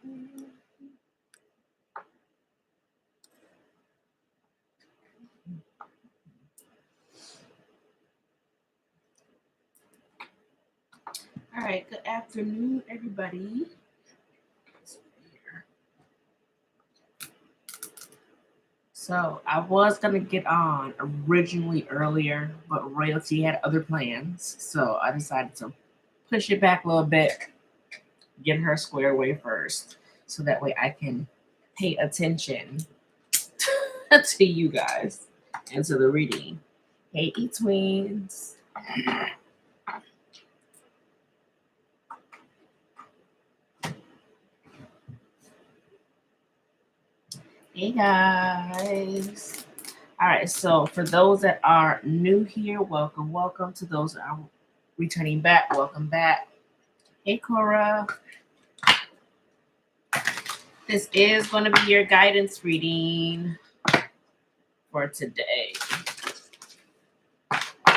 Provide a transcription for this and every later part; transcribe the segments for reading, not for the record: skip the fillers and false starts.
All right, good afternoon, everybody. So I was gonna get on originally earlier, but Royalty had other plans, so I decided to push it back a little bit, get her squared away first, so that way I can pay attention to you guys and to the reading. Hey, twins. Hey guys. All right, so for those that are new here, welcome, welcome. To those that are returning back, welcome back. Hey Cora. This is going to be your guidance reading for today.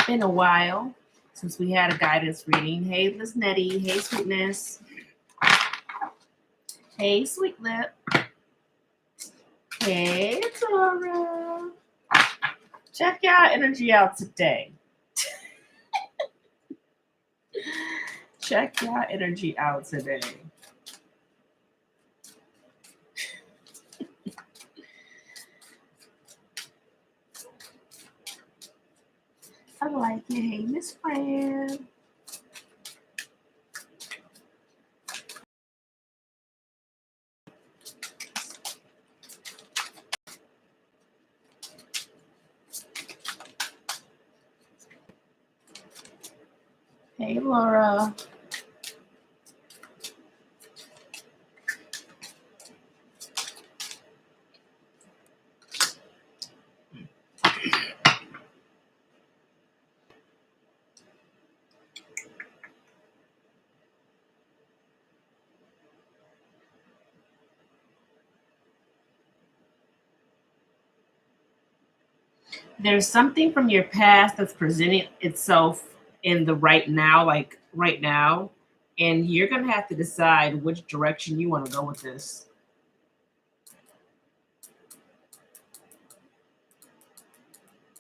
Been a while since we had a guidance reading. Hey Liz Nettie. Hey Sweetness. Hey Sweet Lip. Hey Dora. Check y'all energy out today. Check y'all energy out today. I like it. Hey, Miss Fran. Hey, Laura. There's something from your past that's presenting itself in the right now, like right now, and you're going to have to decide which direction you want to go with this.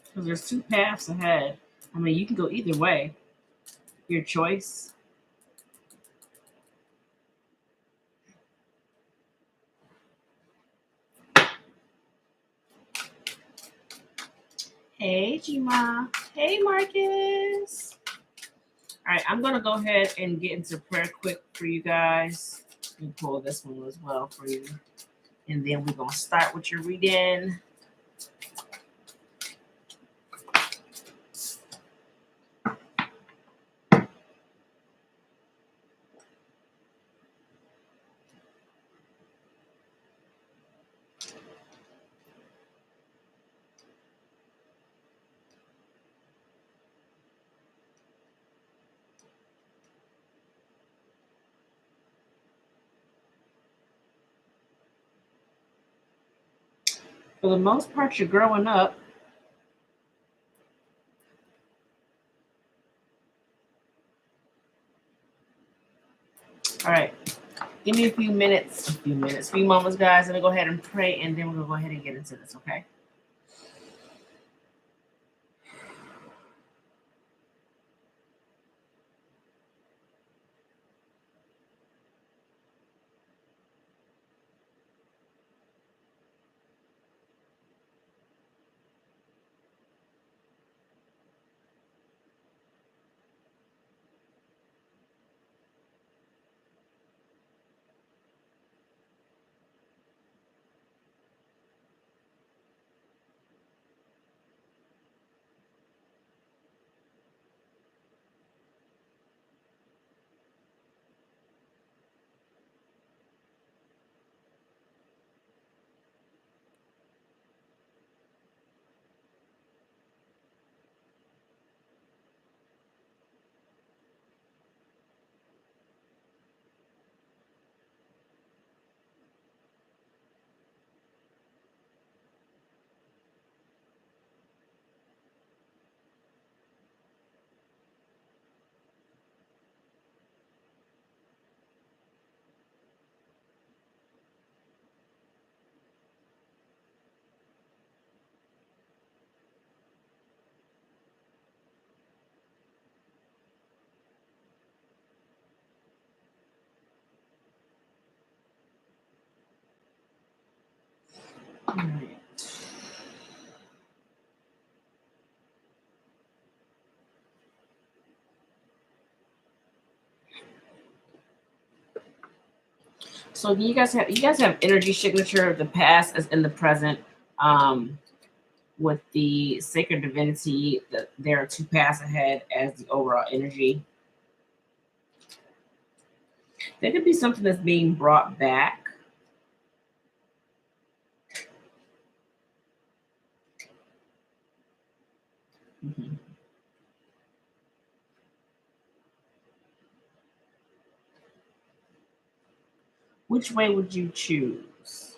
Because there's two paths ahead. I mean, you can go either way. Your choice. Hey, Gma. Hey, Marcus. All right, I'm going to go ahead and get into prayer quick for you guys. Let me pull this one as well for you. And then we're going to start with your reading. For the most part, you're growing up. All right. Give me a few moments, guys. Let me go ahead and pray, and then we're going to go ahead and get into this, okay? All right. So you guys have energy signature of the past as in the present. Um, with the sacred divinity, there are two paths ahead as the overall energy. There could be something that's being brought back. Mhm. Which way would you choose?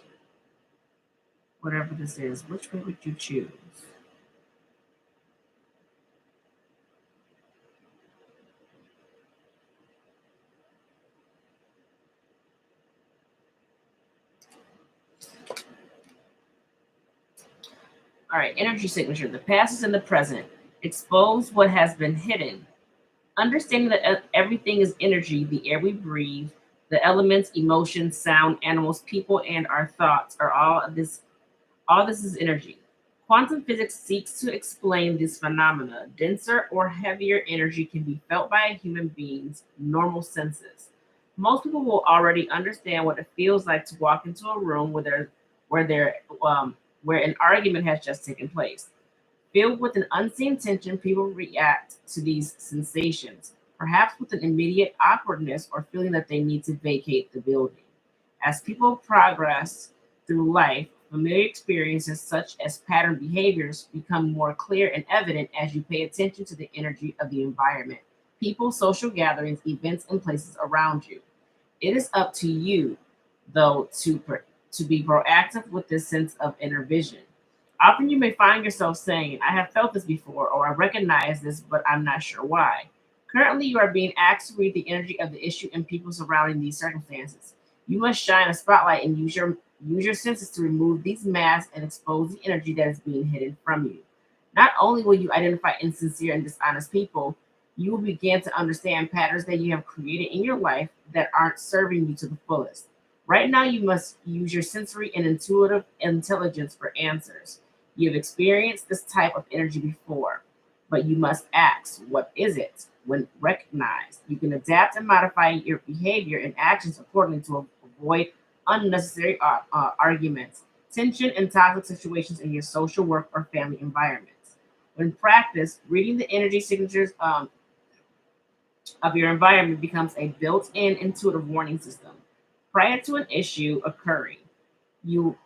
Whatever this is, which way would you choose? All right, energy signature. The past is in the present. Expose what has been hidden. Understanding that everything is energy, the air we breathe, the elements, emotions, sound, animals, people, and our thoughts are all of this. All this is energy. Quantum physics seeks to explain this phenomena. Denser or heavier energy can be felt by a human being's normal senses. Most people will already understand what it feels like to walk into a room where there where an argument has just taken place. Filled with an unseen tension, people react to these sensations, perhaps with an immediate awkwardness or feeling that they need to vacate the building. As people progress through life, familiar experiences such as pattern behaviors become more clear and evident as you pay attention to the energy of the environment, people, social gatherings, events, and places around you. It is up to you, though, to be proactive with this sense of inner vision. Often you may find yourself saying, I have felt this before, or I recognize this, but I'm not sure why. Currently, you are being asked to read the energy of the issue and people surrounding these circumstances. You must shine a spotlight and use your senses to remove these masks and expose the energy that is being hidden from you. Not only will you identify insincere and dishonest people, you will begin to understand patterns that you have created in your life that aren't serving you to the fullest. Right now, you must use your sensory and intuitive intelligence for answers. You've experienced this type of energy before, but you must ask, what is it? When recognized, you can adapt and modify your behavior and actions accordingly to avoid unnecessary arguments, tension, and toxic situations in your social, work, or family environments. When practiced, reading the energy signatures of your environment becomes a built-in intuitive warning system. Prior to an issue occurring, you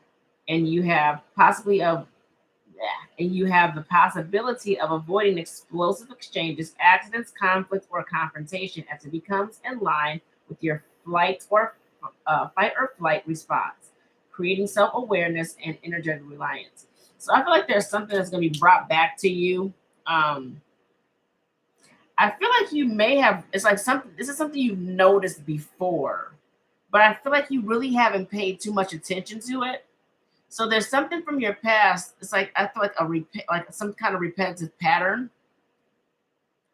and you have possibly of and you have the possibility of avoiding explosive exchanges, accidents, conflict, or confrontation as it becomes in line with your fight or flight response, creating self-awareness and energetic reliance. So I feel like there's something that's going to be brought back to you. Um, I feel like you may have. It's like something. This is something you've noticed before, but I feel like you really haven't paid too much attention to it. So there's something from your past. It's like I feel like like some kind of repetitive pattern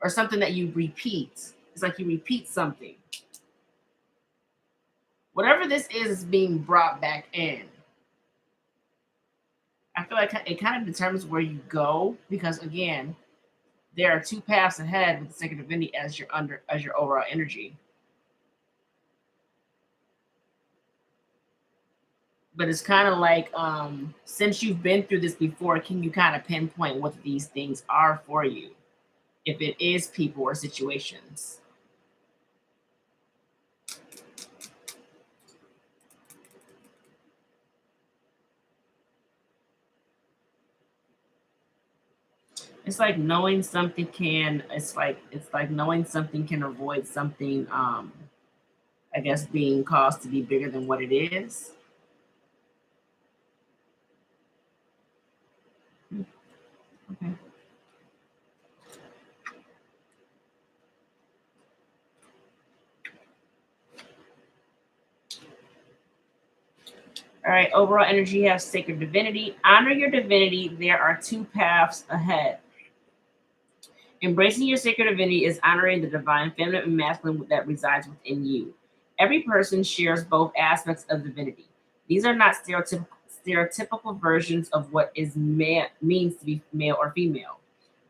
or something that you repeat. It's like you repeat something. Whatever this is being brought back in. I feel like it kind of determines where you go because again, there are two paths ahead with the second divinity as your overall energy. But it's kind of like since you've been through this before, can you kind of pinpoint what these things are for you? If it is people or situations. It's like knowing something can avoid something I guess being caused to be bigger than what it is. Okay. All right, overall energy has sacred divinity. Honor your divinity. There are two paths ahead. Embracing your sacred divinity is honoring the divine feminine and masculine that resides within you. Every person shares both aspects of divinity. These are not stereotypical versions of what means to be male or female.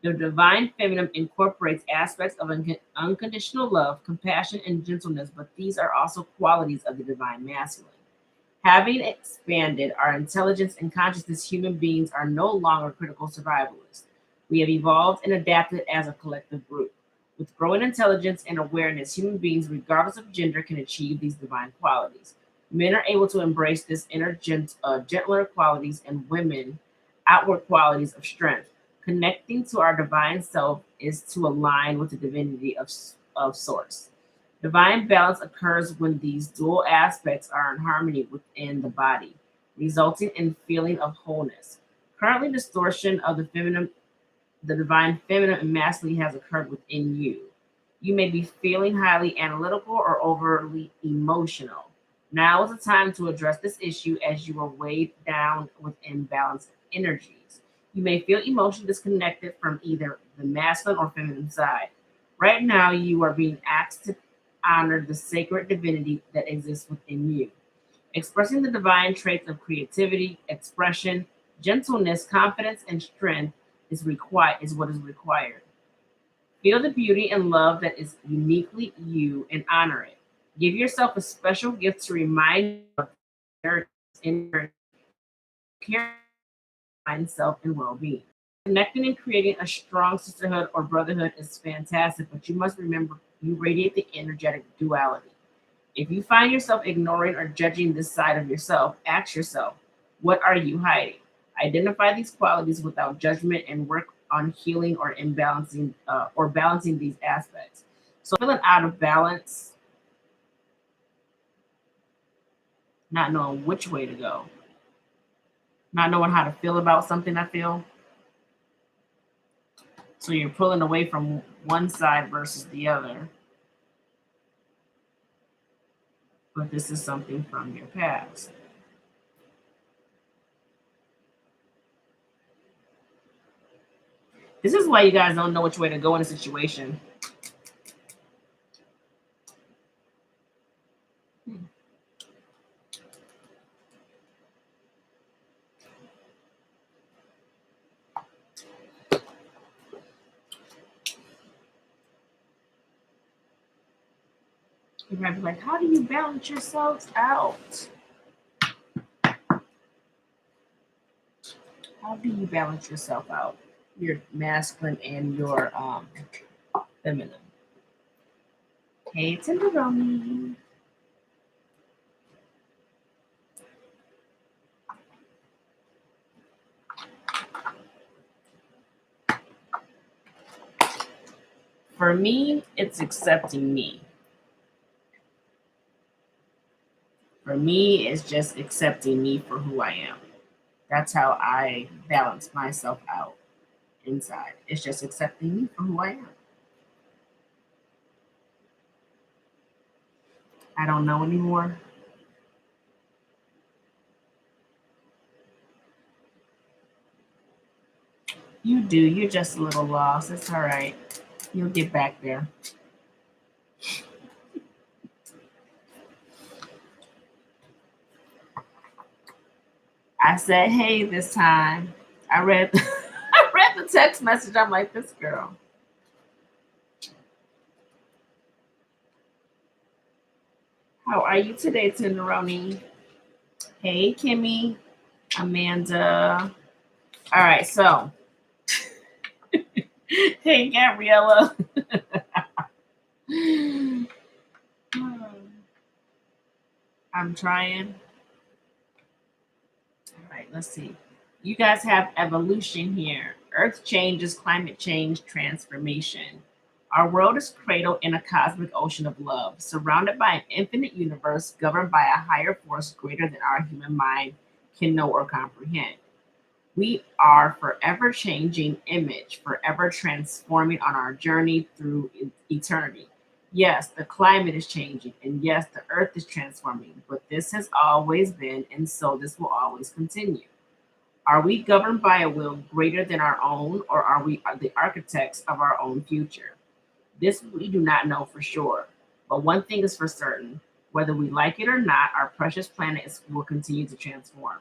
The divine feminine incorporates aspects of unconditional love, compassion, and gentleness, but these are also qualities of the divine masculine. Having expanded our intelligence and consciousness, human beings are no longer critical survivalists. We have evolved and adapted as a collective group. With growing intelligence and awareness, human beings, regardless of gender, can achieve these divine qualities. Men are able to embrace this gentler qualities, and women outward qualities of strength. Connecting to our divine self is to align with the divinity of Source. Divine balance occurs when these dual aspects are in harmony within the body, resulting in feeling of wholeness. Currently, distortion of the divine feminine and masculine has occurred within you. You may be feeling highly analytical or overly emotional. Now is the time to address this issue as you are weighed down with imbalanced energies. You may feel emotionally disconnected from either the masculine or feminine side. Right now, you are being asked to honor the sacred divinity that exists within you. Expressing the divine traits of creativity, expression, gentleness, confidence, and strength is what is required. Feel the beauty and love that is uniquely you and honor it. Give yourself a special gift to remind you of your inner care, mind, self, and well-being. Connecting and creating a strong sisterhood or brotherhood is fantastic, but you must remember you radiate the energetic duality. If you find yourself ignoring or judging this side of yourself, ask yourself, what are you hiding? Identify these qualities without judgment and work on healing or imbalancing or balancing these aspects. So feeling out of balance, not knowing which way to go, not knowing how to feel about something, I feel. So you're pulling away from one side versus the other. But this is something from your past. This is why you guys don't know which way to go in a situation. You might be like, how do you balance yourselves out? How do you balance yourself out? Your masculine and your feminine. Hey, Tenderoni. For me, it's accepting me. For me, it's just accepting me for who I am. That's how I balance myself out inside. It's just accepting me for who I am. I don't know anymore. You do. You're just a little lost. It's all right. You'll get back there. I said, hey, this time. I read I read the text message. I'm like, this girl. How are you today, Tenderoni? Hey, Kimmy, Amanda. All right, so hey, Gabriella. I'm trying. All right, let's see. You guys have evolution here. Earth changes, climate change, transformation. Our world is cradled in a cosmic ocean of love, surrounded by an infinite universe governed by a higher force greater than our human mind can know or comprehend. We are forever changing image, forever transforming on our journey through eternity. Yes, the climate is changing, and yes, the earth is transforming, but this has always been, and so this will always continue. Are we governed by a will greater than our own, or are we the architects of our own future? This we do not know for sure, but one thing is for certain: whether we like it or not, our precious planet will continue to transform.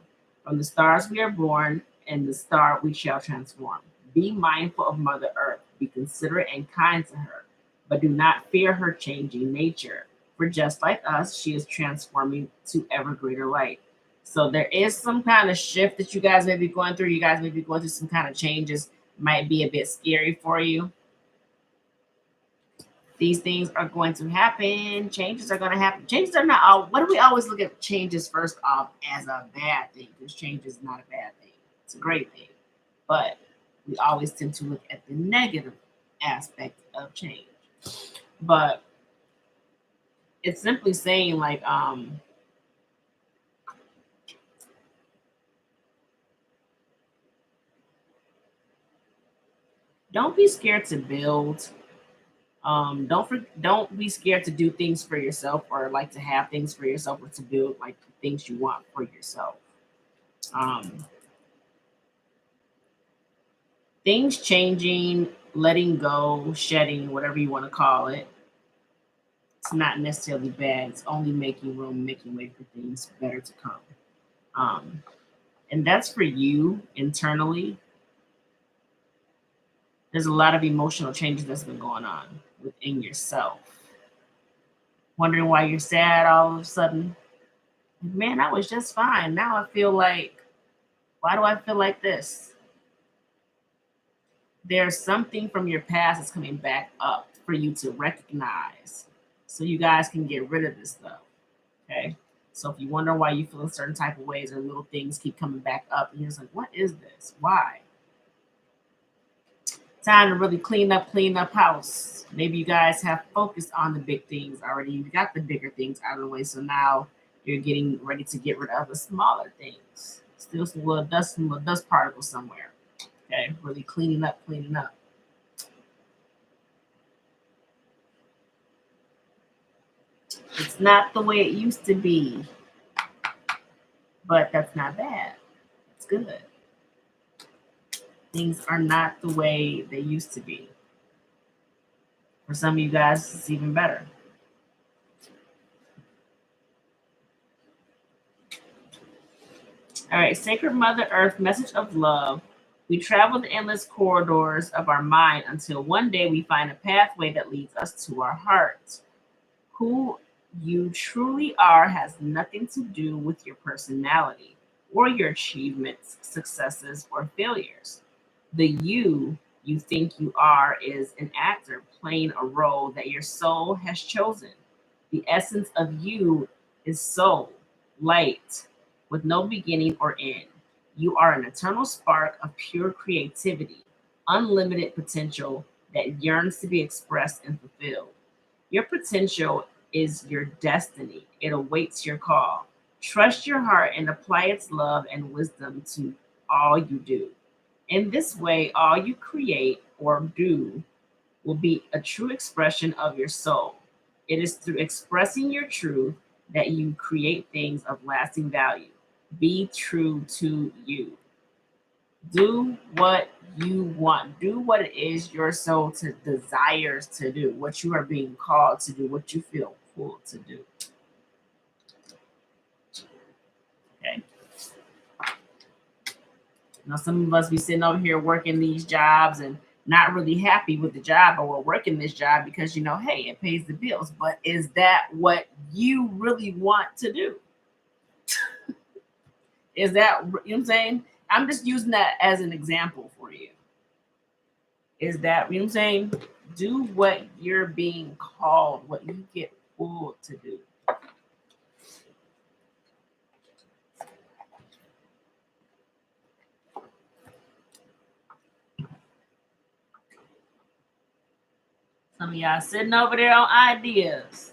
From the stars we are born, and the star we shall transform. Be mindful of Mother Earth. Be considerate and kind to her, but do not fear her changing nature. For just like us, she is transforming to ever greater light. So there is some kind of shift that you guys may be going through. You guys may be going through some kind of changes. Might be a bit scary for you. These things are going to happen. Changes are going to happen. Changes are not all. What do we always look at changes first off as a bad thing? Because change is not a bad thing. It's a great thing. But we always tend to look at the negative aspect of change. But it's simply saying like don't be scared to build. Don't be scared to do things for yourself or like to have things for yourself or to build like things you want for yourself. Um, things changing, letting go, shedding, whatever you want to call it. It's not necessarily bad. It's only making room, making way for things better to come. Um, and that's for you internally. There's a lot of emotional changes that's been going on within yourself. Wondering why you're sad all of a sudden. Man, I was just fine. Now I feel like, why do I feel like this? There's something from your past that's coming back up for you to recognize so you guys can get rid of this stuff. Okay. So if you wonder why you feel a certain type of ways or little things keep coming back up, and you're just like, what is this? Why? Time to really clean up house. Maybe you guys have focused on the big things already. You got the bigger things out of the way. So now you're getting ready to get rid of the smaller things. Still some little dust particles somewhere. Okay, really cleaning up, cleaning up. It's not the way it used to be, but that's not bad. It's good. Things are not the way they used to be. For some of you guys, it's even better. All right, Sacred Mother Earth, message of love. We travel the endless corridors of our mind until one day we find a pathway that leads us to our heart. Who you truly are has nothing to do with your personality or your achievements, successes, or failures. The you think you are is an actor playing a role that your soul has chosen. The essence of you is soul, light, with no beginning or end. You are an eternal spark of pure creativity, unlimited potential that yearns to be expressed and fulfilled. Your potential is your destiny. It awaits your call. Trust your heart and apply its love and wisdom to all you do. In this way, all you create or do will be a true expression of your soul. It is through expressing your truth that you create things of lasting value. Be true to you. Do what you want. Do what it is your soul desires to do, what you are being called to do, what you feel pulled to do. Okay. Now, some of us be sitting over here working these jobs and not really happy with the job, but we're working this job because hey, it pays the bills. But is that what you really want to do? Is that, you know what I'm saying? I'm just using that as an example for you. Is that, you know what I'm saying? Do what you're being called, what you get pulled to do. Some of y'all sitting over there on ideas.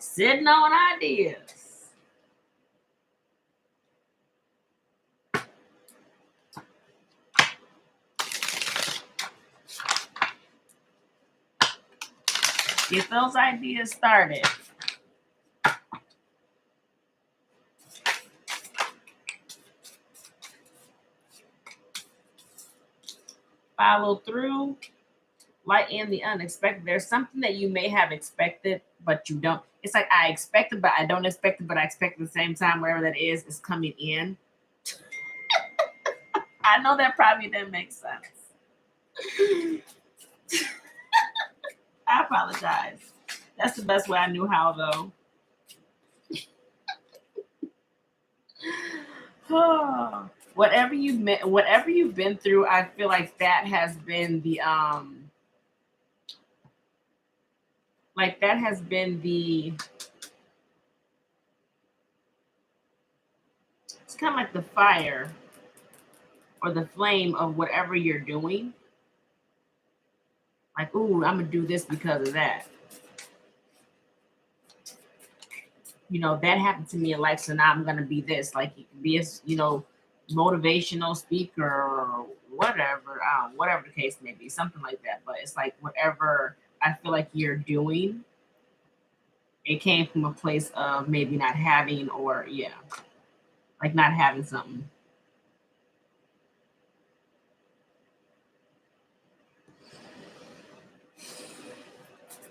Sitting on ideas. Get those ideas started. Follow through. Light in the unexpected. There's something that you may have expected, but you don't. It's like I expected, but I don't expect it, but I expect at the same time, wherever that is coming in. I know that probably didn't make sense. I apologize. That's the best way I knew how, though. Whatever you've been through, I feel like that has been the it's kind of like the fire or the flame of whatever you're doing. Like, ooh, I'm gonna do this because of that. That happened to me in life, so now I'm gonna be this. Like, you can be a motivational speaker or whatever the case may be, something like that. But it's like whatever I feel like you're doing, it came from a place of maybe not having, or yeah, like not having something.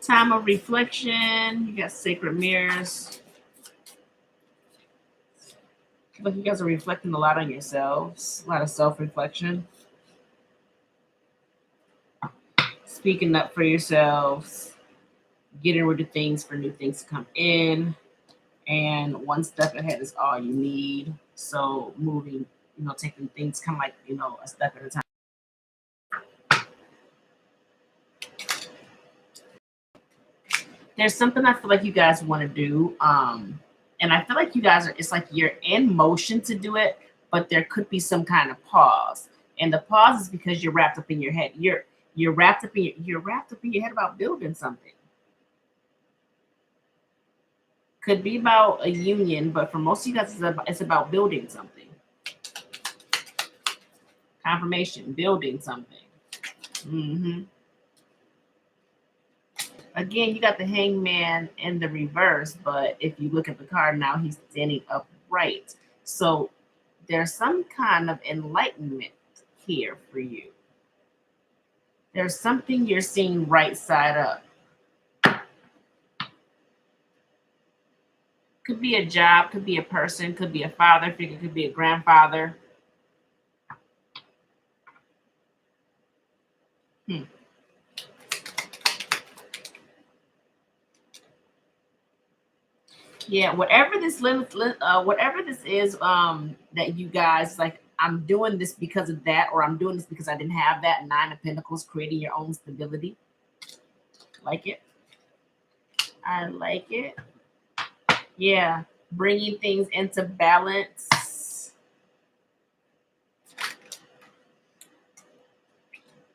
Time of reflection. You got sacred mirrors. But you guys are reflecting a lot on yourselves, a lot of self-reflection, speaking up for yourselves, getting rid of things for new things to come in, and one step ahead is all you need. So moving, taking things kind of like, a step at a time. There's something I feel like you guys want to do. And I feel like you guys it's like you're in motion to do it, but there could be some kind of pause. And the pause is because you're wrapped up in your head. You're wrapped up in your head about building something. Could be about a union, but for most of you guys, it's about building something. Confirmation, building something. hmm Again, you got the hangman in the reverse, but if you look at the card now, he's standing upright. So there's some kind of enlightenment here for you. There's something you're seeing right side up. Could be a job, could be a person, could be a father figure, could be a grandfather. Hmm. Yeah, whatever this is, that you guys like. I'm doing this because of that, or I'm doing this because I didn't have that. Nine of Pentacles, creating your own stability. Like it. I like it. Yeah, bringing things into balance.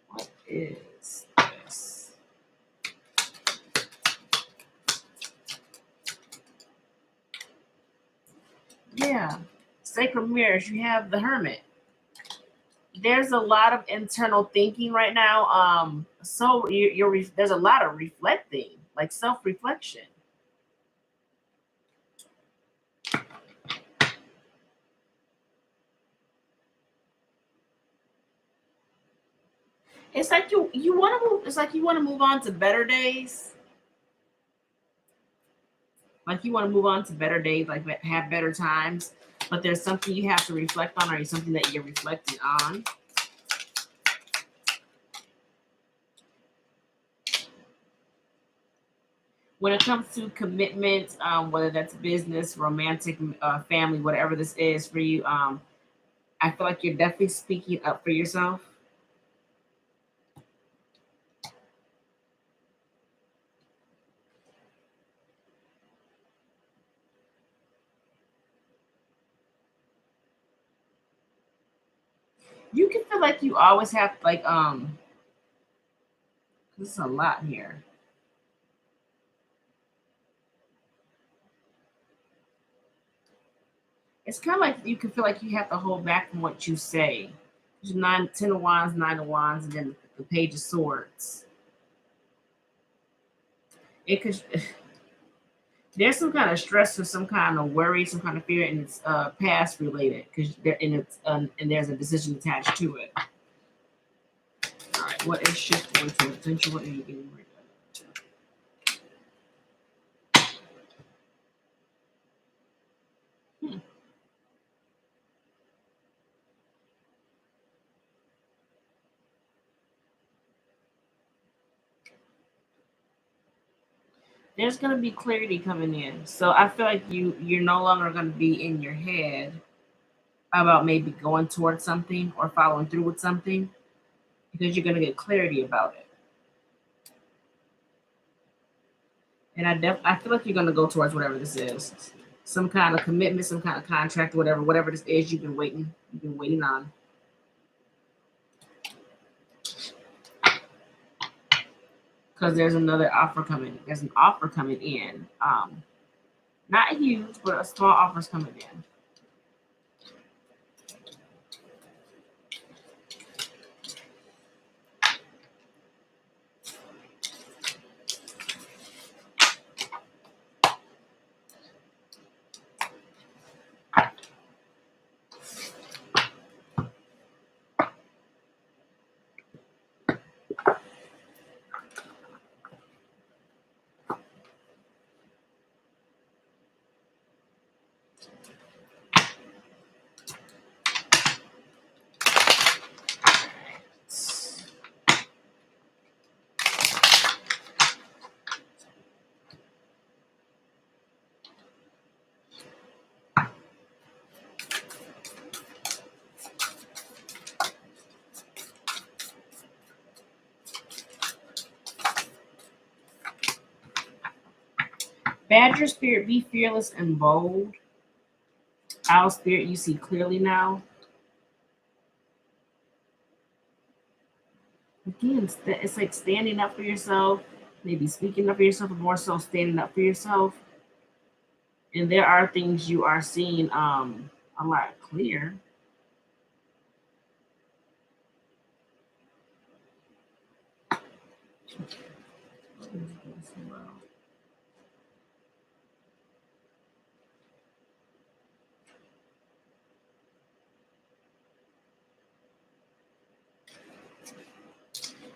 What is this? Yeah, sacred mirrors. You have the Hermit. There's a lot of internal thinking right now. So there's a lot of reflecting, like self-reflection. It's like you want to move. It's like you want to move on to better days. Like you want to move on to better days, like have better times. But there's something you have to reflect on, or something that you're reflecting on. When it comes to commitment, whether that's business, romantic, family, whatever this is for you, I feel like you're definitely speaking up for yourself. You can feel like you always have like this is a lot here. It's kind of like you can feel like you have to hold back from what you say. There's nine, 10 of wands, 9 of wands, and then the page of swords. It could there's some kind of stress or some kind of worry, some kind of fear, and it's past related because and there's a decision attached to it. All right, what is shifting to potential? What are you getting rid of? There's gonna be clarity coming in. So I feel like you're no longer gonna be in your head about maybe going towards something or following through with something because you're gonna get clarity about it. And I feel like you're gonna go towards whatever this is. Some kind of commitment, some kind of contract, whatever this is you've been waiting on. Because there's another offer coming. There's an offer coming in. Not huge, but a small offer's coming in. Badger spirit, be fearless and bold. Owl spirit, you see clearly now. Again, it's like standing up for yourself, maybe speaking up for yourself, but more so standing up for yourself. And there are things you are seeing a lot clear.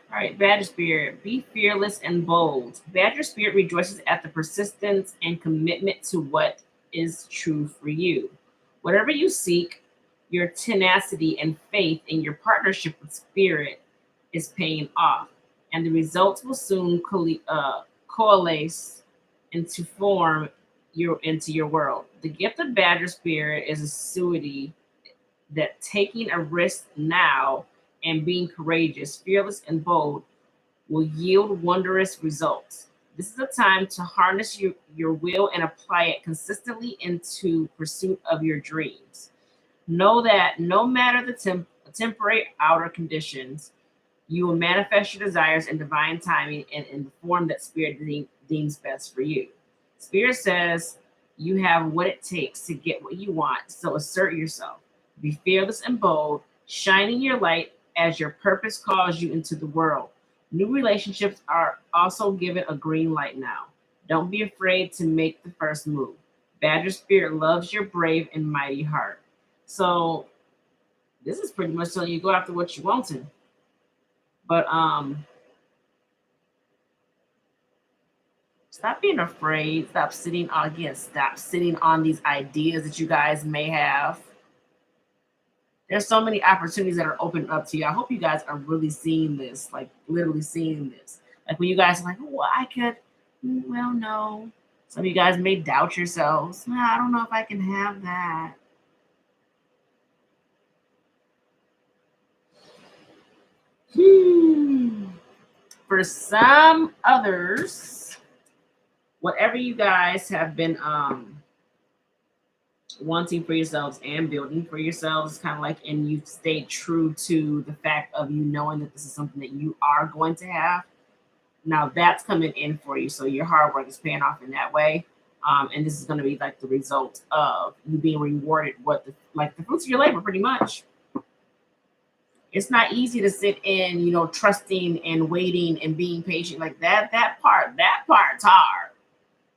All right, Badger Spirit, be fearless and bold. Badger Spirit rejoices at the persistence and commitment to what is true for you. Whatever you seek, your tenacity and faith in your partnership with Spirit is paying off, and the results will soon coalesce into form into your world. The gift of Badger Spirit is a suity that taking a risk now and being courageous, fearless, and bold will yield wondrous results. This is a time to harness your will and apply it consistently into pursuit of your dreams. Know that no matter the temporary outer conditions, you will manifest your desires in divine timing and in the form that Spirit deems best for you. Spirit says you have what it takes to get what you want, so assert yourself. Be fearless and bold, shining your light as your purpose calls you into the world. New relationships are also given a green light now. Don't be afraid to make the first move. Badger Spirit loves your brave and mighty heart. So this is pretty much telling you go after what you want to. But stop being afraid. Stop sitting on these ideas that you guys may have. There's so many opportunities that are opening up to you. I hope you guys are really seeing this, like literally seeing this. Like when you guys are like, well, I could, well, no. Some of you guys may doubt yourselves. Well, I don't know if I can have that. For some others, whatever you guys have been wanting for yourselves and building for yourselves, kind of like, and you've stayed true to the fact of you knowing that this is something that you are going to have. Now that's coming in for you. So your hard work is paying off in that way. And this is going to be like the result of you being rewarded like the fruits of your labor, pretty much. It's not easy to sit in, trusting and waiting and being patient like that. That part's hard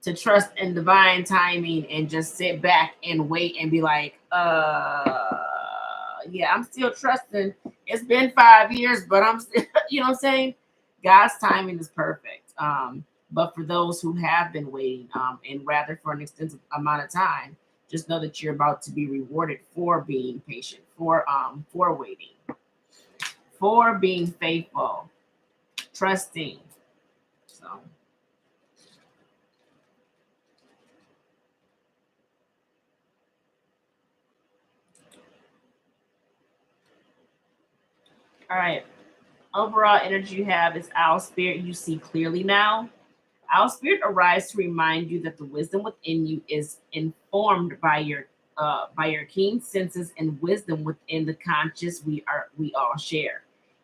to trust in divine timing and just sit back and wait and be like, yeah, I'm still trusting. It's been 5 years, but I'm still, you know what I'm saying? God's timing is perfect. But for those who have been waiting, and rather for an extensive amount of time, just know that you're about to be rewarded for being patient, for waiting, for being faithful, trusting. So All right. Overall energy you have is owl spirit. You see clearly now. Our spirit arrives to remind you that the wisdom within you is informed by your keen senses and wisdom within the conscious we all share.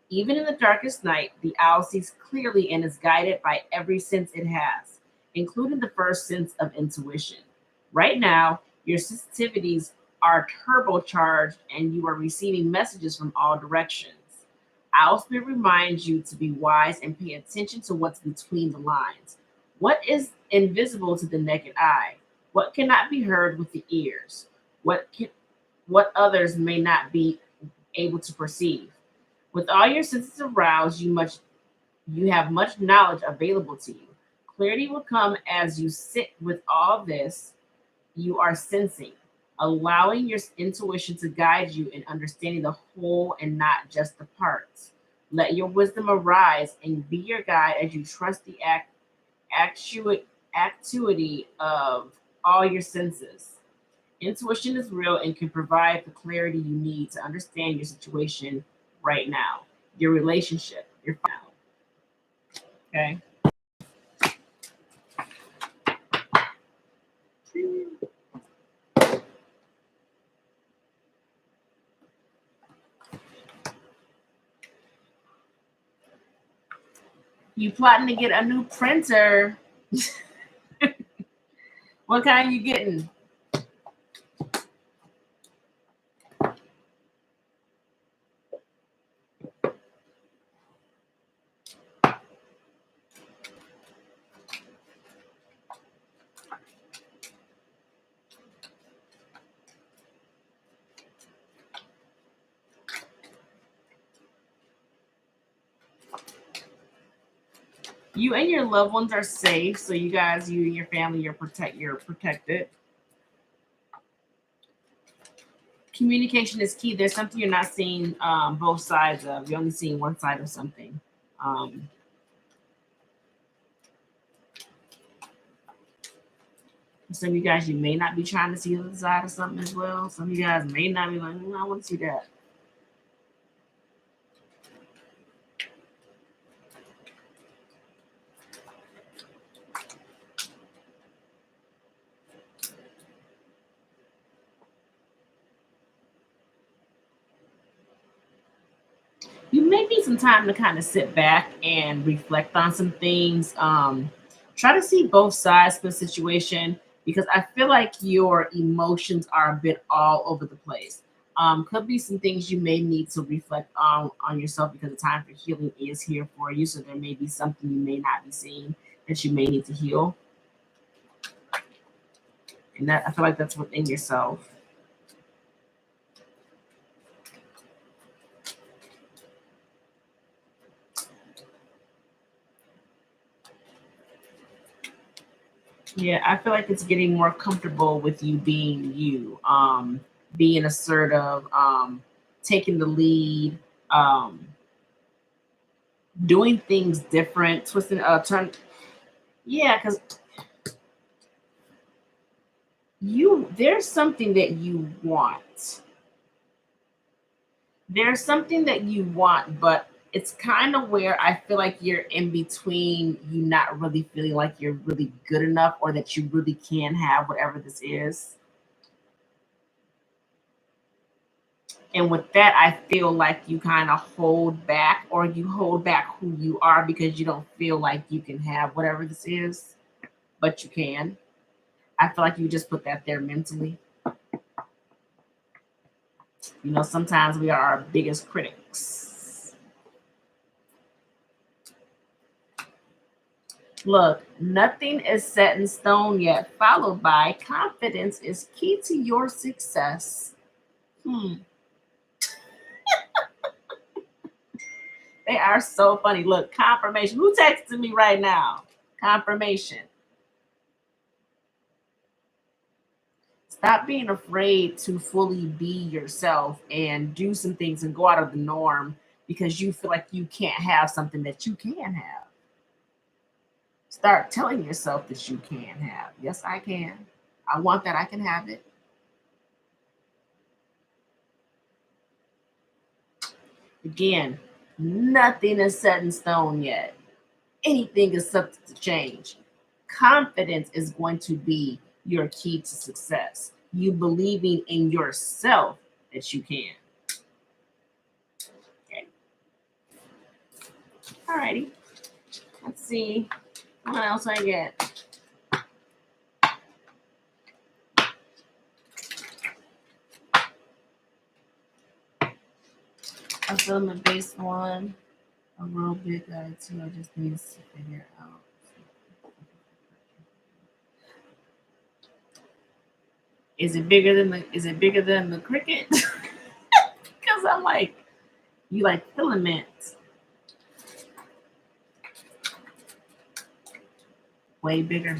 Even in the darkest night, the owl sees clearly and is guided by every sense it has, including the first sense of intuition. Right now, your sensitivities are turbocharged and you are receiving messages from all directions. Owl Spirit reminds you to be wise and pay attention to what's between the lines. What is invisible to the naked eye? What cannot be heard with the ears? What can, what others may not be able to perceive? With all your senses aroused, you have much knowledge available to you. Clarity will come as you sit with all this you are sensing, allowing your intuition to guide you in understanding the whole and not just the parts. Let your wisdom arise and be your guide as you trust the actu- activity of all your senses. Intuition is real and can provide the clarity you need to understand your situation right now, your relationship, your now. Okay. You plotting to get a new printer. What kind you getting? You and your loved ones are safe, so you guys, you and your family, you're protected. Communication is key. There's something you're not seeing both sides of. You're only seeing one side of something. Um, some of you guys, you may not be trying to see the other side of something as well. Some of you guys may not be like, I want to see that. You may need some time to kind of sit back and reflect on some things. Try to see both sides of the situation because I feel like your emotions are a bit all over the place. Could be some things you may need to reflect on yourself because the time for healing is here for you. So there may be something you may not be seeing that you may need to heal, and that I feel like that's within yourself. Yeah, I feel like it's getting more comfortable with you being you, being assertive, taking the lead, um, doing things different, twisting, turn. Yeah, because there's something that you want. There's something that you want, but it's kind of where I feel like you're in between you not really feeling like you're really good enough or that you really can have whatever this is. And with that, I feel like you kind of hold back or you hold back who you are because you don't feel like you can have whatever this is, but you can. I feel like you just put that there mentally. Sometimes we are our biggest critics. Look, nothing is set in stone yet, followed by confidence is key to your success. Hmm. They are so funny. Look, confirmation. Who texted me right now? Confirmation. Stop being afraid to fully be yourself and do some things and go out of the norm because you feel like you can't have something that you can have. Start telling yourself that you can have. Yes, I can. I want that. I can have it. Again, Nothing is set in stone yet. Anything is subject to change. Confidence is going to be your key to success. You believing in yourself that you can. Okay. Alrighty. Let's see what else I get. A filament based one. A real big guy too. I just need to figure it out. Is it bigger than the cricket? Because I'm like, you like filaments. Way bigger.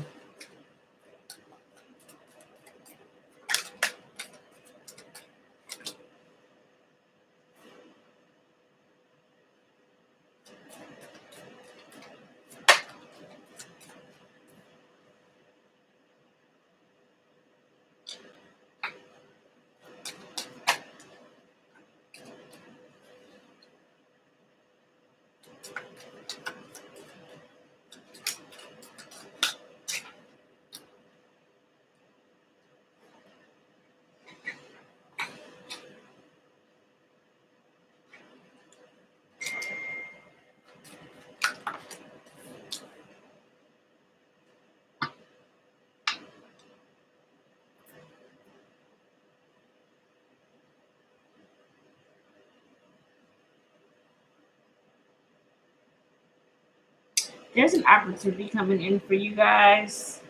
There's an opportunity coming in for you guys.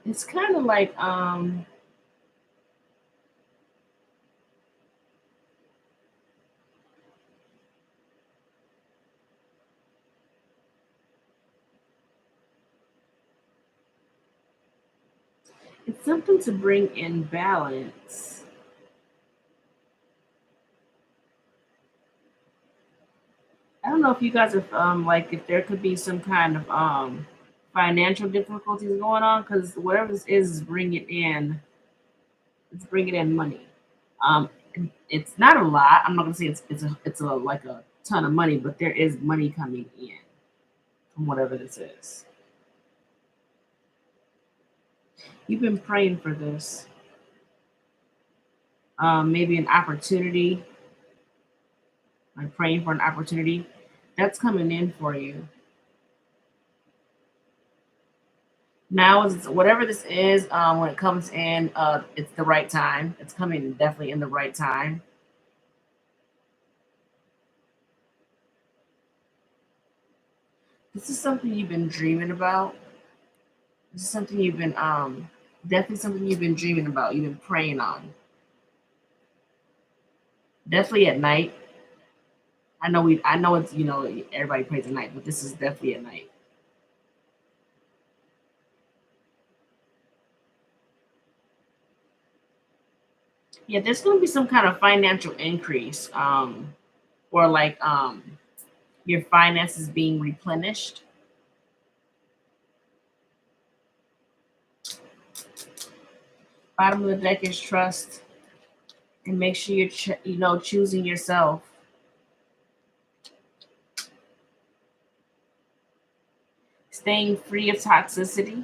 It's kind of like it's something to bring in balance. I don't know if you guys have like if there could be some kind of financial difficulties going on because whatever this is bringing in, it's bringing in money. Um, it's not a lot. I'm not gonna say it's a like a ton of money, but there is money coming in from whatever this is. You've been praying for this. Maybe an opportunity, like praying for an opportunity that's coming in for you. Now is whatever this is, when it comes in, it's the right time. It's coming definitely in the right time. This is something you've been dreaming about. This is something you've been definitely something you've been dreaming about. You've been praying on. Definitely at night. I know it's everybody prays at night, but this is definitely at night. Yeah, there's gonna be some kind of financial increase, or like your finances being replenished. Bottom of the deck is trust, and make sure you're choosing yourself. Staying free of toxicity.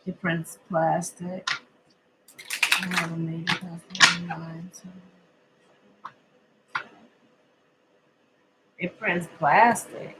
Different plastic. I have a major plastic in mind. So. It prints plastic.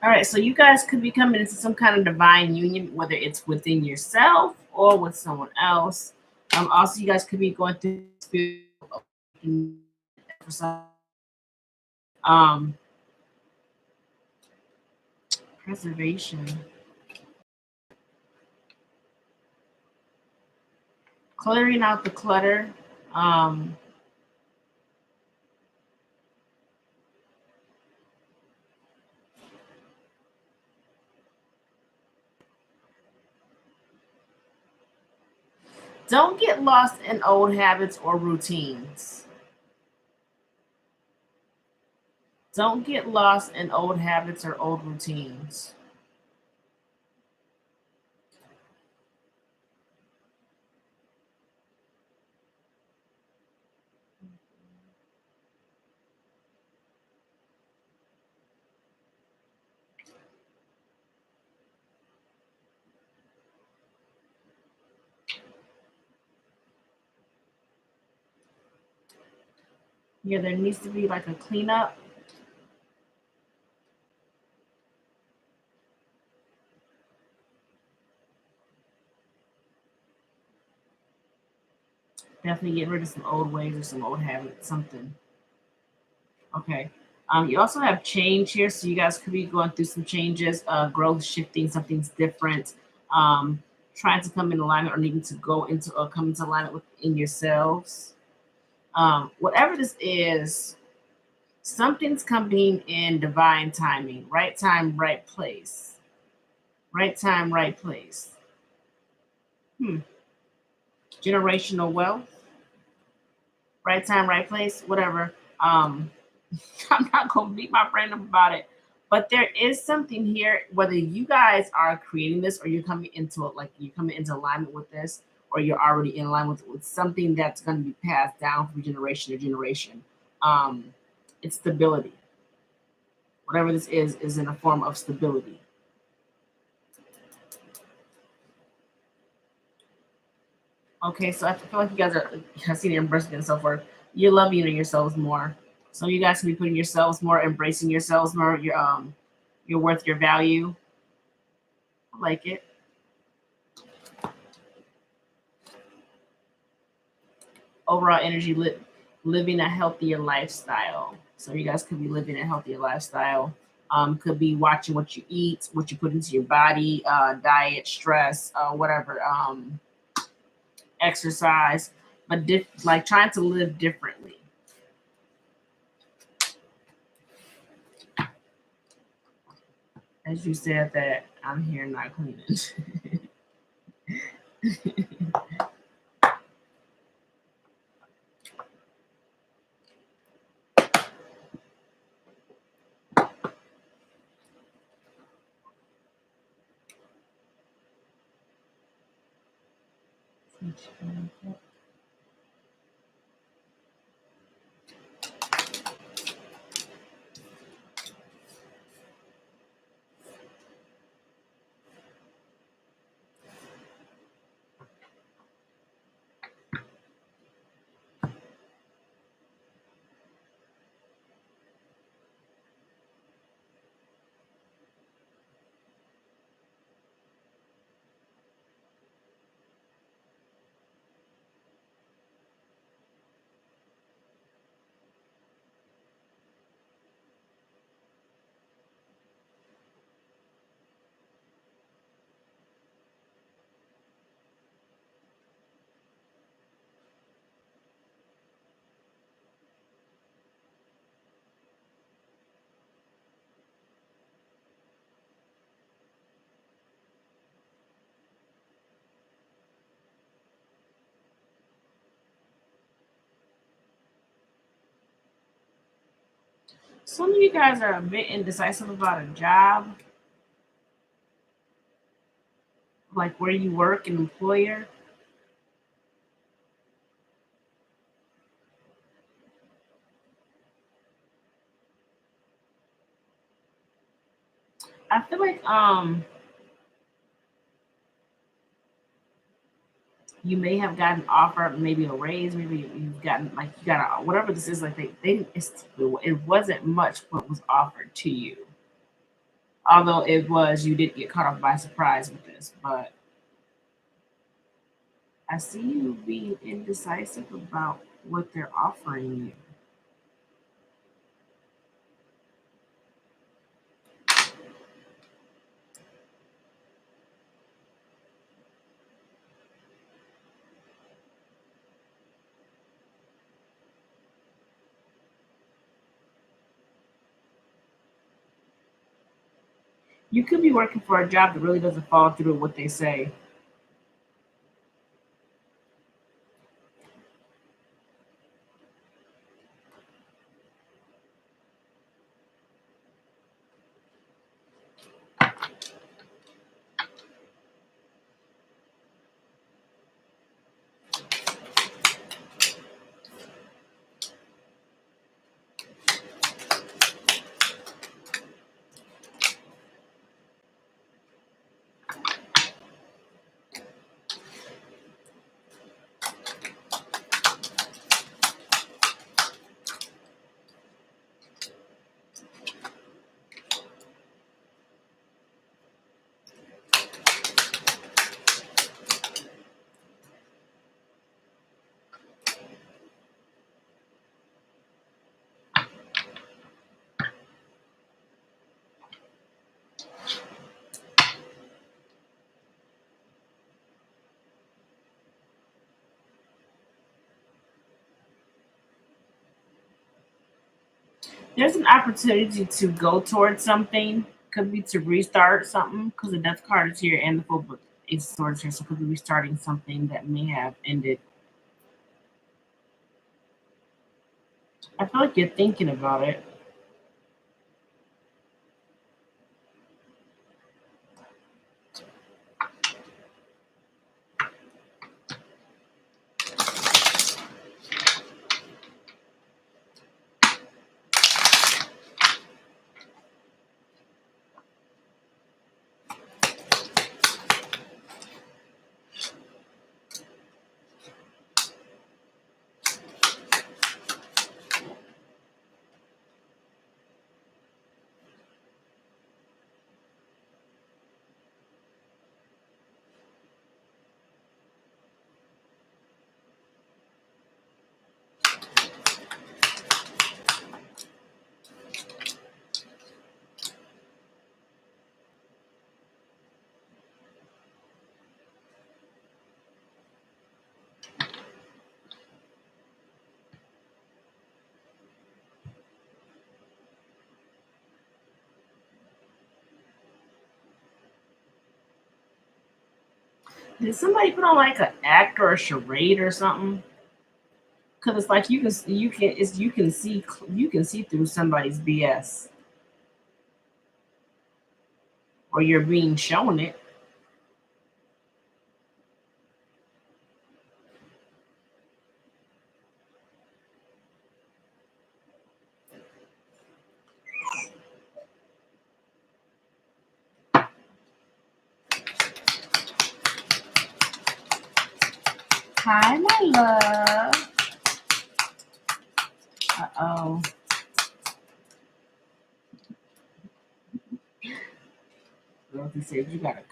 All right, so you guys could be coming into some kind of divine union, whether it's within yourself or with someone else. Also, you guys could be going through spiritual awakening for um, preservation, clearing out the clutter. Um, don't get lost in old habits or routines. Don't get lost in old habits or old routines. Yeah, there needs to be like a cleanup. Definitely get rid of some old ways or some old habits, something. Okay. You also have change here, so you guys could be going through some changes, growth, shifting, something's different, um, trying to come in alignment or needing to go into or come into alignment within yourselves. Whatever this is, something's coming in divine timing, right time, right place, right time, right place. Hmm. Generational wealth, right time, right place, whatever. I'm not gonna beat my friend up about it. But there is something here, whether you guys are creating this or you're coming into it, like you're coming into alignment with this, or you're already in line with something that's gonna be passed down from generation to generation. Um, it's stability. Whatever this is in a form of stability. Okay, so I feel like you guys are have seen it embracing and so forth. You're loving yourselves more. So you guys can be putting yourselves more, embracing yourselves more, your worth, your value. I like it. Overall energy living a healthier lifestyle. So you guys could be living a healthier lifestyle. Could be watching what you eat, what you put into your body, diet, stress, whatever, exercise, but like trying to live differently. As you said that I'm here not cleaning. Some of you guys are a bit indecisive about a job, like where you work, an employer. I feel like you may have gotten offered maybe a raise, maybe you've gotten like you got a whatever this is, like it wasn't much what was offered to you. Although it was, you did get caught off by surprise with this, but I see you being indecisive about what they're offering you. You could be working for a job that really doesn't fall through what they say. There's an opportunity to go towards something. Could be to restart something because the death card is here and the full book is swords here. So could be restarting something that may have ended. I feel like you're thinking about it. Did somebody put on like an act or a charade or something? Because it's like you can see through somebody's BS, or you're being shown it. Hi, my love. Uh-oh. Dorothy said you got a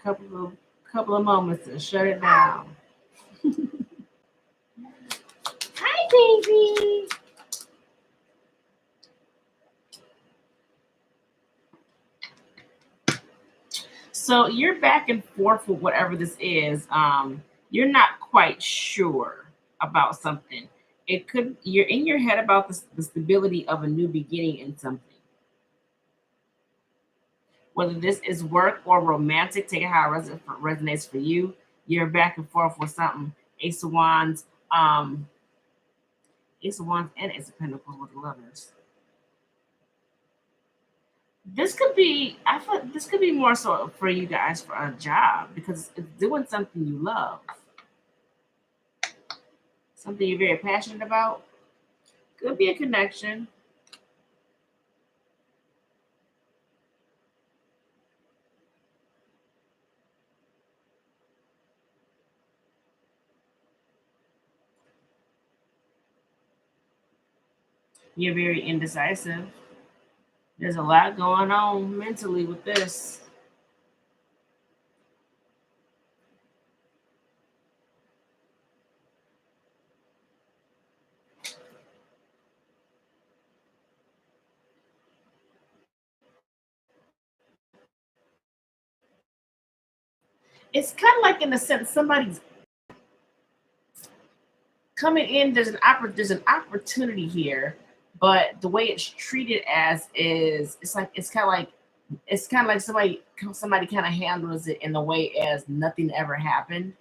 couple of moments to shut it down. Hi, baby. So you're back and forth with whatever this is. You're not quite sure about something. It could you're in your head about the stability of a new beginning in something. Whether this is work or romantic, take it how it resonates for you. You're back and forth with something. Ace of Wands, Ace of Wands, and Ace of Pentacles with the lovers. This could be. I feel this could be more so for you guys for a job because it's doing something you love, something you're very passionate about. Could be a connection. You're very indecisive. There's a lot going on mentally with this. It's kind of like in the sense somebody's coming in. There's an opportunity here, but the way it's treated as is it's kind of like somebody kind of handles it in the way as nothing ever happened.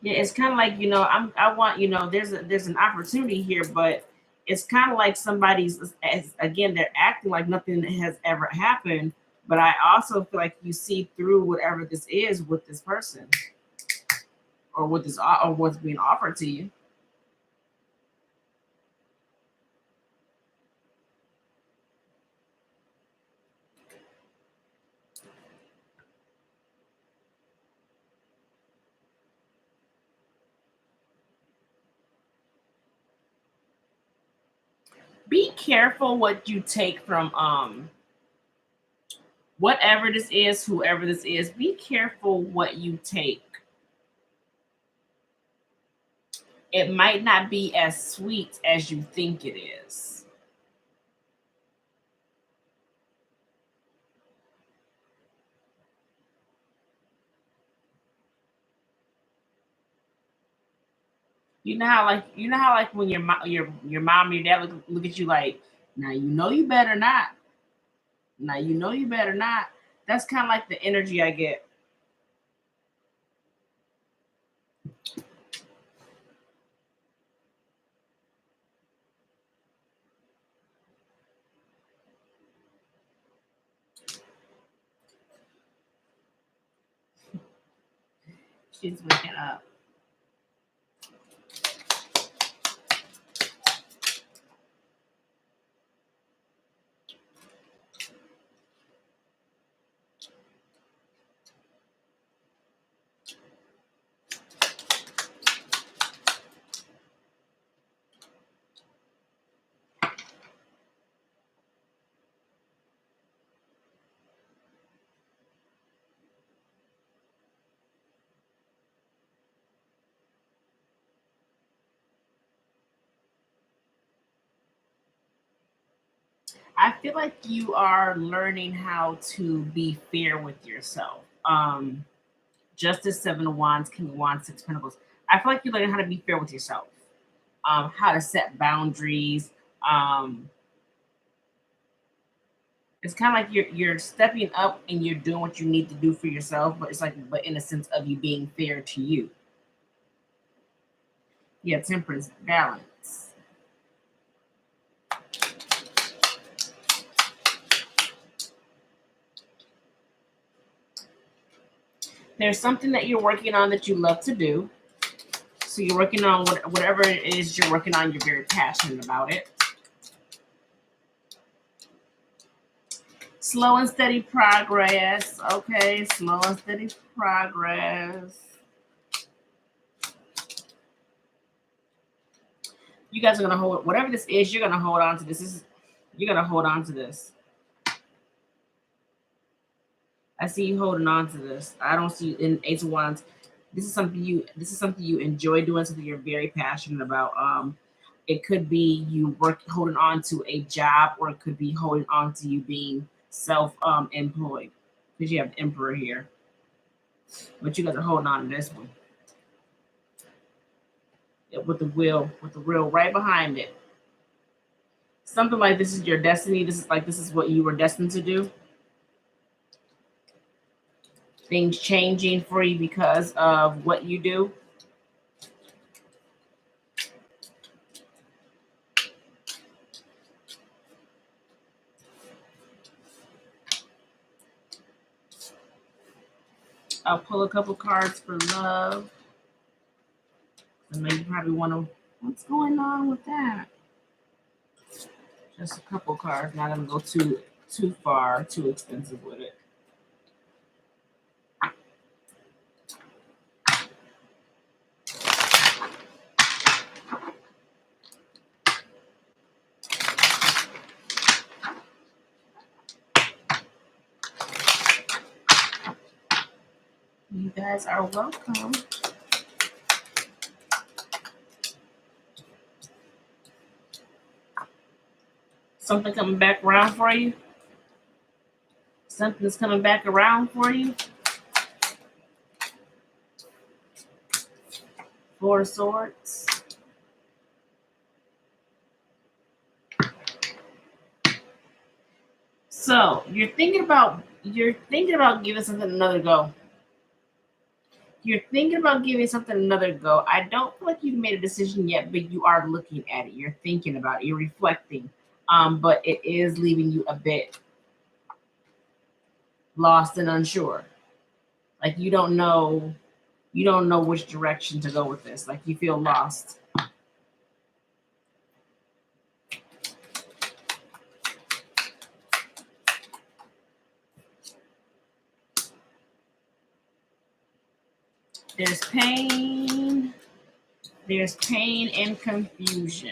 Yeah, it's kind of like I want there's an opportunity here, but it's kind of like somebody's as again they're acting like nothing has ever happened. But I also feel like you see through whatever this is with this person or with this or what's being offered to you. Be careful what you take from whatever this is, whoever this is. Be careful what you take. It might not be as sweet as you think it is. You know how like when your mom or your dad look at you like, now you know you better not. Now you know you better not. That's kind of like the energy I get. She's waking up. I feel like you are learning how to be fair with yourself. Justice, Seven of Wands, King of Wands, Six of Pentacles. I feel like you're learning how to be fair with yourself. How to set boundaries. Um, it's kind of like you're stepping up and you're doing what you need to do for yourself, but it's like but in a sense of you being fair to you. Yeah, temperance, balance. There's something that you're working on that you love to do. So you're working on whatever it is you're working on. You're very passionate about it. Slow and steady progress. Okay, slow and steady progress. You guys are gonna hold whatever this is. You're gonna hold on to this. You're gonna hold on to this. I see you holding on to this. I don't see you in Eight of Wands. This is something you enjoy doing, something you're very passionate about. It could be you work holding on to a job, or it could be holding on to you being self employed. Because you have the Emperor here. But you guys are holding on to this one. Yeah, with the wheel right behind it. Something like this is your destiny. This is what you were destined to do. things changing for you because of what you do. I'll pull a couple cards for love. I know you probably want to, what's going on with that? Just a couple cards, not gonna go too far, too expensive with it. You guys are welcome. Something coming back around for you? Something's coming back around for you? Four of Swords. So you're thinking about giving something another go. You're thinking about giving something another go. I don't feel like you've made a decision yet, but you are looking at it. You're thinking about it. You're reflecting. But it is leaving you a bit lost and unsure. Like you don't know which direction to go with this. Like you feel lost. There's pain. There's pain and confusion.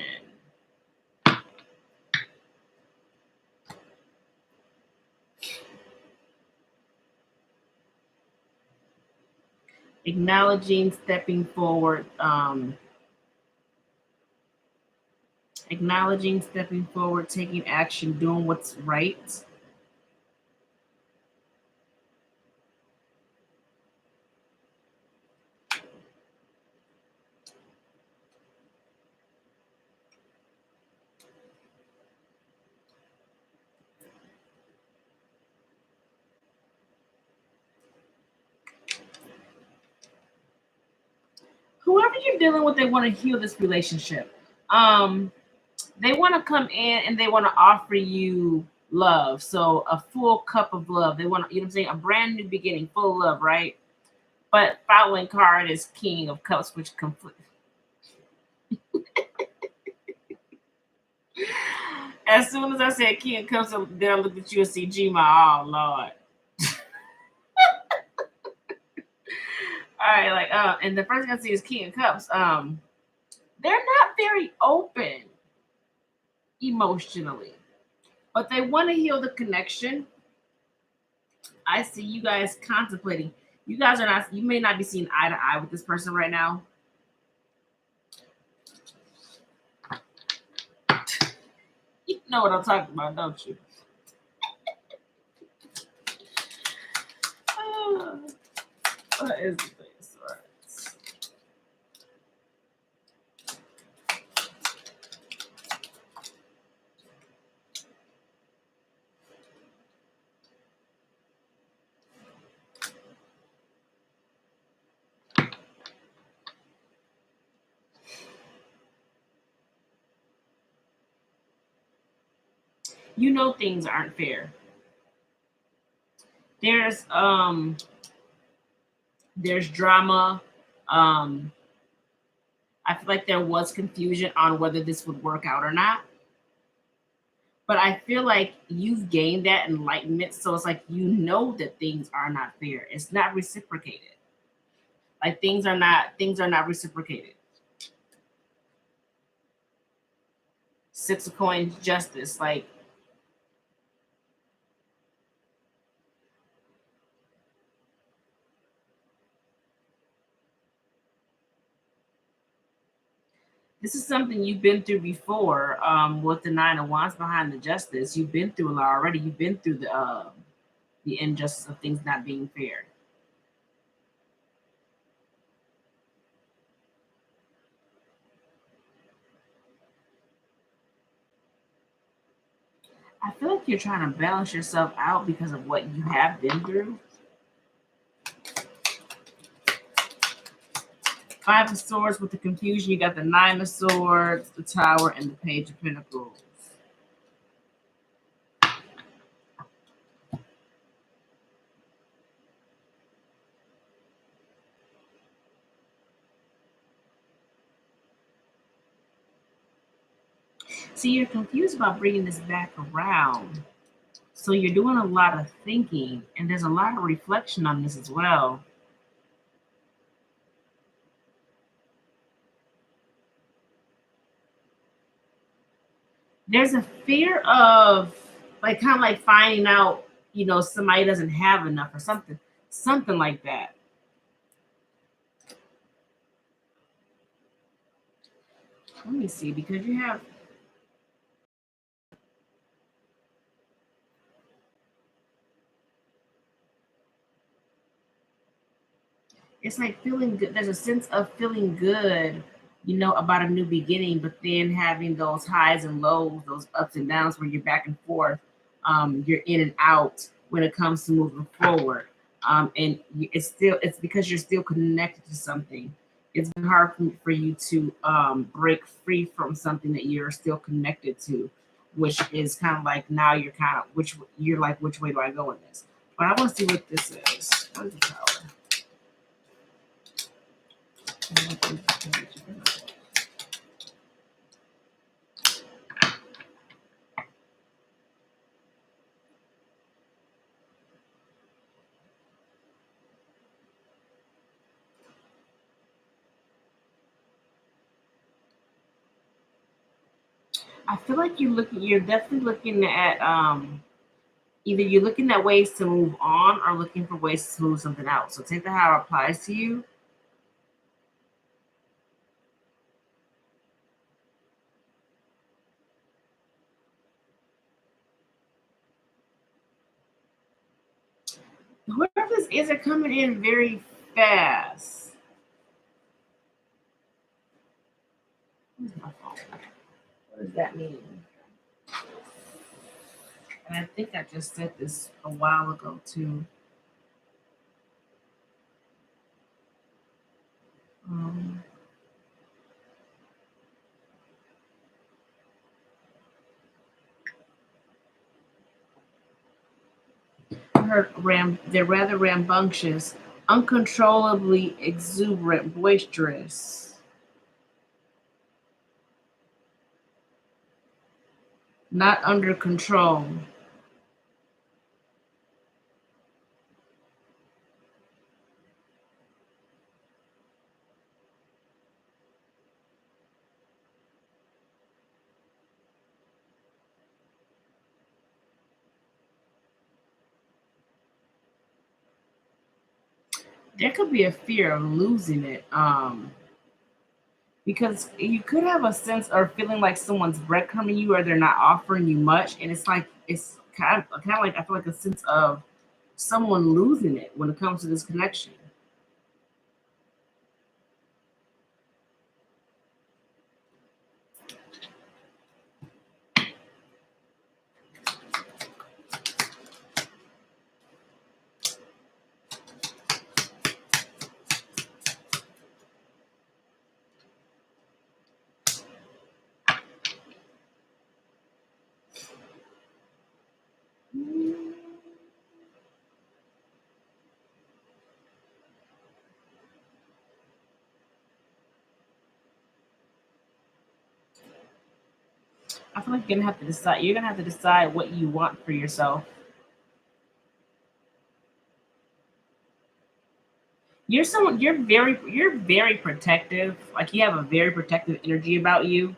Acknowledging, stepping forward, taking action, doing what's right. Whoever you're dealing with, they want to heal this relationship. They want to come in and they want to offer you love. So a full cup of love. They want, you know what I'm saying, a brand new beginning, full of love, right? But following card is King of Cups, which conflict. As soon as I said King of Cups, then I looked at you and see Gma. Oh Lord. All right, like and the first thing I see is King of Cups. They're not very open emotionally, but they want to heal the connection. I see you guys contemplating. You guys are not. You may not be seeing eye to eye with this person right now. You know what I'm talking about, don't you? What is the face? All right. You know things aren't fair. There's drama. Um, I feel like there was confusion on whether this would work out or not. But I feel like you've gained that enlightenment, so it's like you know that things are not fair. It's not reciprocated. Like things are not reciprocated. Six of Coins, Justice. Like this is something you've been through before. With the Nine of Wands behind the Justice, you've been through a lot already. You've been through the injustice of things not being fair. I feel like you're trying to balance yourself out because of what you have been through. Five of Swords with the confusion. You got the Nine of Swords, the Tower, and the Page of Pentacles. See, you're confused about bringing this back around. So you're doing a lot of thinking, and there's a lot of reflection on this as well. There's a fear of like kind of like finding out, somebody doesn't have enough or something like that. Let me see, because you have it's like feeling good. There's a sense of feeling good, about a new beginning, but then having those highs and lows, those ups and downs where you're back and forth. You're in and out when it comes to moving forward. And it's because you're still connected to something. It's hard for you to break free from something that you're still connected to, which is kind of like now you're kind of which way do I go in this? But I want to see what this is. What is the Tower? I feel like you're definitely looking at either you're looking at ways to move on or looking for ways to smooth something out. So take that how it applies to you. Whoever this is are coming in very fast. Where's my phone? What does that mean? And I think I just said this a while ago too. Um, they're rather rambunctious, uncontrollably exuberant, boisterous, not under control. There could be a fear of losing it. Because you could have a sense or feeling like someone's breadcrumbing you or they're not offering you much. And it's like it's kind of like I feel like a sense of someone losing it when it comes to this connection. I feel like you're gonna have to decide what you want for yourself. You're very protective. Like you have a very protective energy about you.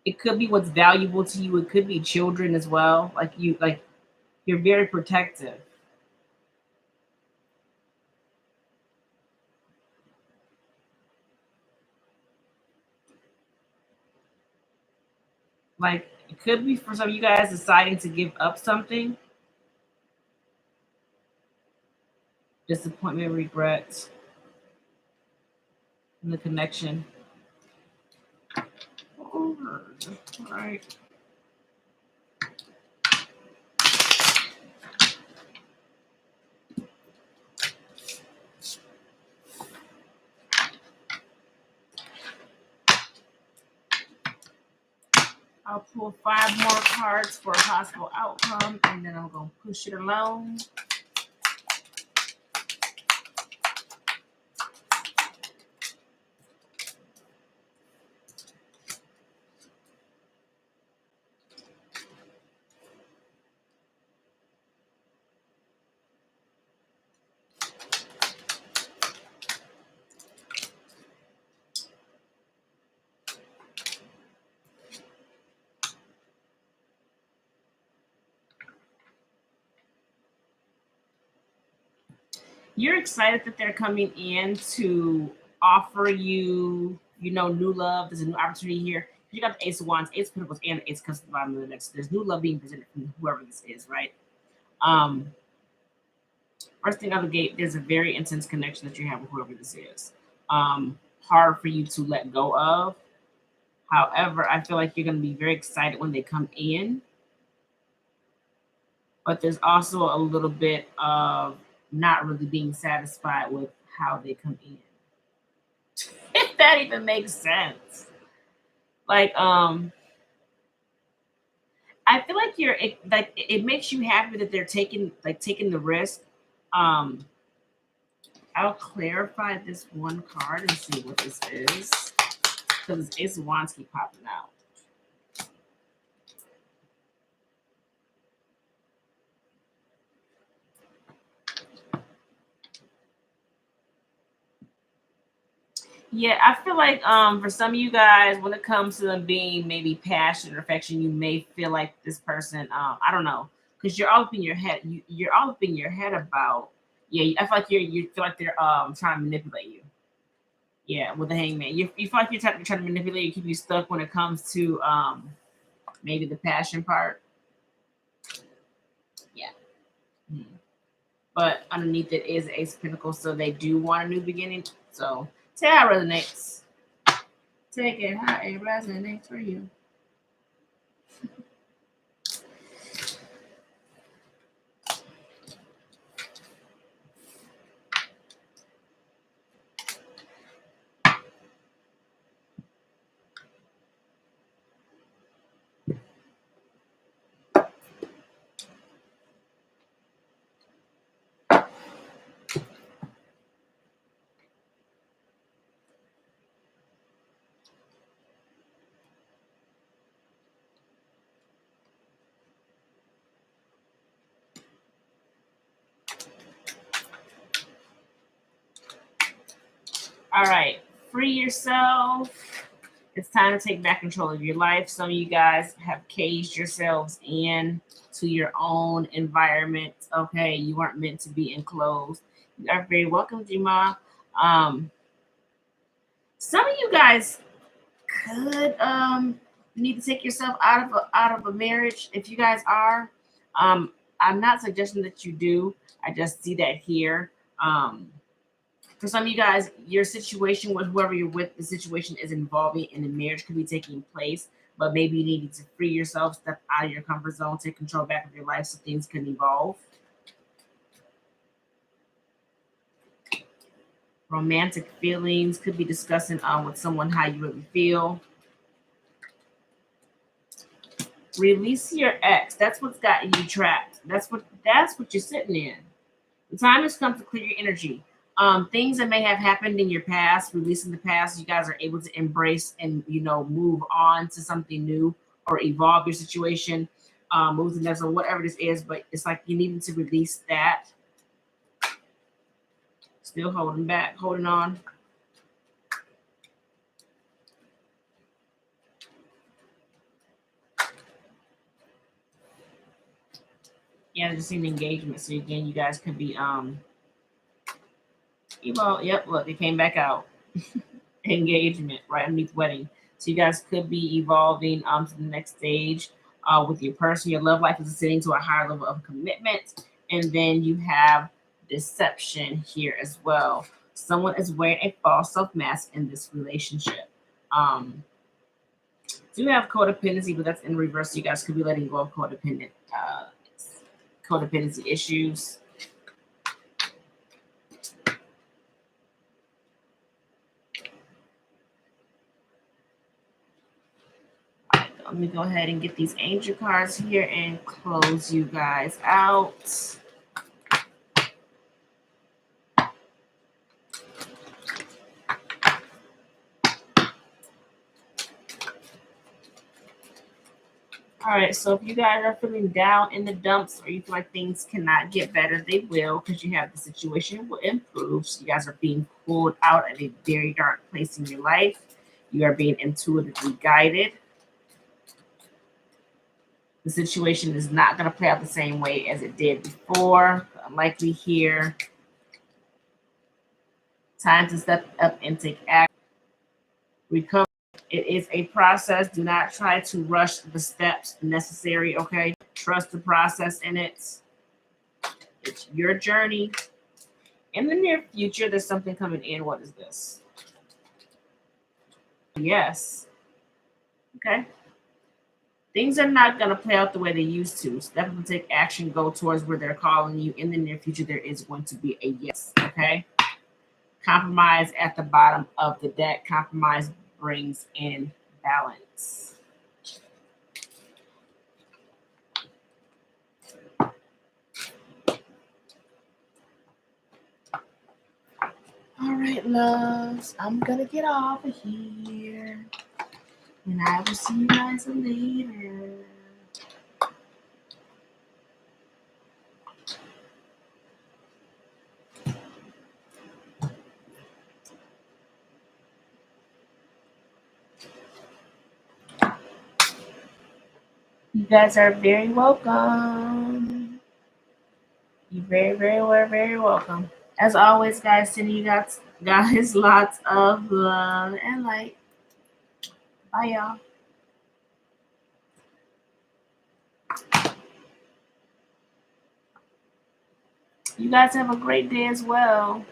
It could be what's valuable to you. It could be children as well. You're very protective. Like it could be for some of you guys deciding to give up something. Disappointment, regret, and the connection. All right. I'll pull 5 more cards for a possible outcome, and then I'm going to push it along. You're excited that they're coming in to offer you, new love. There's a new opportunity here. You got the Ace of Wands, Ace of Pentacles, and Ace of Cups at the bottom of the next. There's new love being presented from whoever this is, right? First thing out of the gate, there's a very intense connection that you have with whoever this is. Hard for you to let go of. However, I feel like you're going to be very excited when they come in. But there's also a little bit of not really being satisfied with how they come in. If that even makes sense. Like, I feel like it makes you happy that they're taking the risk. I'll clarify this one card and see what this is, because Ace of Wands keep popping out. Yeah, I feel like for some of you guys, when it comes to them being maybe passion or affection, you may feel like this person, I don't know, because you're all up in your head. You're all up in your head about, yeah. I feel like you feel like they're trying to manipulate you. Yeah, with the Hangman, you feel like you're trying to manipulate you, keep you stuck when it comes to maybe the passion part. Yeah. Mhm. But underneath it is Ace of Pentacles, so they do want a new beginning. So take how it resonates. Take it how it resonates for you. All right, free yourself. It's time to take back control of your life. Some of you guys have caged yourselves in to your own environment. Okay, you weren't meant to be enclosed. You are very welcome, Jima. Some of you guys could need to take yourself out of a marriage. If you guys are, I'm not suggesting that you do. I just see that here. For some of you guys, your situation with whoever you're with, the situation is involving and the marriage could be taking place, but maybe you needed to free yourself, step out of your comfort zone, take control back of your life so things can evolve. Romantic feelings could be discussing with someone how you really feel. Release your ex. That's what's gotten you trapped. That's what you're sitting in. The time has come to clear your energy. Things that may have happened in your past, releasing the past, you guys are able to embrace and move on to something new or evolve your situation, move to the next one, whatever this is. But it's like you needed to release that. Still holding back, holding on. Yeah, just seen engagement. So again, you guys could be yep, look, it came back out. Engagement right underneath wedding. So you guys could be evolving to the next stage with your person. Your love life is ascending to a higher level of commitment. And then you have deception here as well. Someone is wearing a false self mask in this relationship. Do have codependency, but that's in reverse. So you guys could be letting go of codependency issues. let me go ahead and get these angel cards here and close you guys out. All right, so if you guys are feeling down in the dumps or you feel like things cannot get better, they will, because you have the situation will improve. So you guys are being pulled out of a very dark place in your life. You are being intuitively guided. The situation is not going to play out the same way as it did before. Unlikely here. Time to step up and take action. Recover. It is a process. Do not try to rush the steps necessary, okay? Trust the process in it. It's your journey. In the near future, there's something coming in. What is this? Yes. Okay. Things are not going to play out the way they used to. Step up and take action. Go towards where they're calling you. In the near future, there is going to be a yes, okay? Compromise at the bottom of the deck. Compromise brings in balance. All right, loves. I'm going to get off of here. And I will see you guys later. You guys are very welcome. You're very welcome. As always, guys, sending you guys lots of love and light. Bye, y'all. You guys have a great day as well.